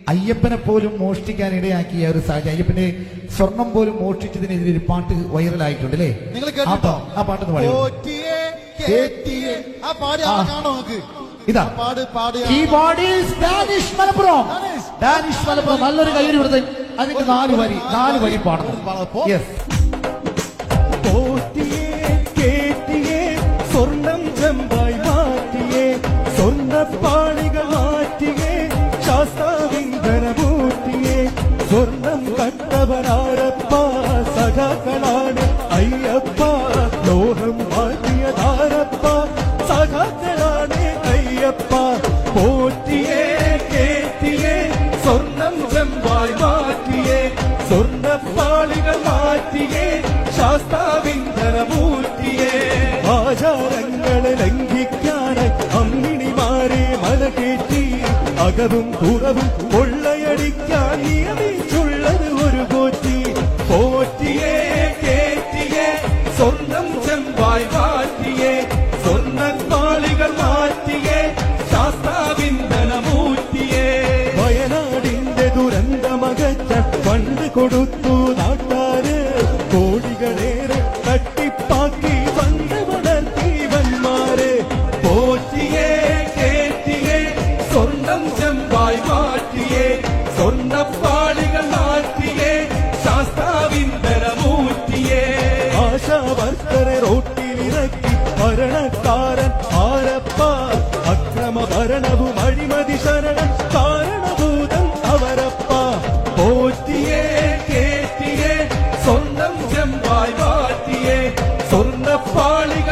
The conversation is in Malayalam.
അയ്യപ്പനെ പോലും മോഷ്ടിക്കാൻ ഇടയാക്കിയ ഒരു സാഹചര്യം. അയ്യപ്പന്റെ സ്വർണം പോലും മോഷ്ടിച്ചതിനെതിരെ ഒരു പാട്ട് വൈറലായിട്ടുണ്ട് അല്ലേ? നിങ്ങൾ ആ പാട്ടൊന്ന് പാടി. ഇതാ ഡാനിഷ് മലപ്പുറം. ഡാനിഷ് മലപ്പുറം നല്ലൊരു കയ്യിൽ കൊടുത്ത് അതിന്റെ നാല് വരി പാടണം. സ്വർണം ചെമ്പായി മാറ്റിയേ, സ്വർണ്ണപ്പാളികൾ മാറ്റിയേ, ശാസ്താവിന്ദനമൂർത്തിയേ, സ്വർണം കട്ടവനാരപ്പ, സഖാക്കളാണ് അയ്യപ്പ, ലോഹം മാറ്റിയതാരപ്പ, സഖാക്കളാണ് അയ്യപ്പ, പോറ്റിയേ കേറ്റിയേ, സ്വർണം ചെമ്പായി മാറ്റിയേ, സ്വർണ്ണപ്പാളികൾ മാറ്റിയേ, ശാസ്താവിന്ദനമൂർത്തിയേ, ആചാരങ്ങളെ ലംഘിക്കാനായി അമ്മിണിമാരെ മലകേറ്റി, അകവും പുറവും കൊള്ളയടിക്കാൻ നിയമിച്ചുള്ളത് ഒരു പോറ്റി, പോറ്റിയേ കേറ്റിയേ, സ്വർണം ചെമ്പായി മാറ്റിയേ, സ്വർണ്ണപ്പാളികൾ മാറ്റിയേ, ശാസ്താവിന്ദനമൂർത്തിയേ, വയനാടിന്റെ ദുരന്തമകറ്റ ഫണ്ട് കൊടുത്തു നാട്ടാര്, കോടികളേറെ തട്ടിപ്പാക്കി ഫണ്ട് വളർത്തി വന്മാര്, പോറ്റിയേ കേറ്റിയേ, സ്വർണം ചെമ്പായി മാറ്റിയേ, സ്വർണ്ണപ്പാളികൾ മാറ്റിയേ, ശാസ്താവിന്ദനമൂർത്തിയേ, ആശാവർക്കറെ റോട്ടിലിറക്കി ഭരണക്കാരൻ ആരപ്പ, അക്രമ ഭരണവും അഴിമതി ശരണം കാരണഭൂതം അവരപ്പ, പോറ്റിയേ കേറ്റിയേ, സ്വർണം ചെമ്പായി മാറ്റിയേ, സ്വർണ്ണപ്പാളികൾ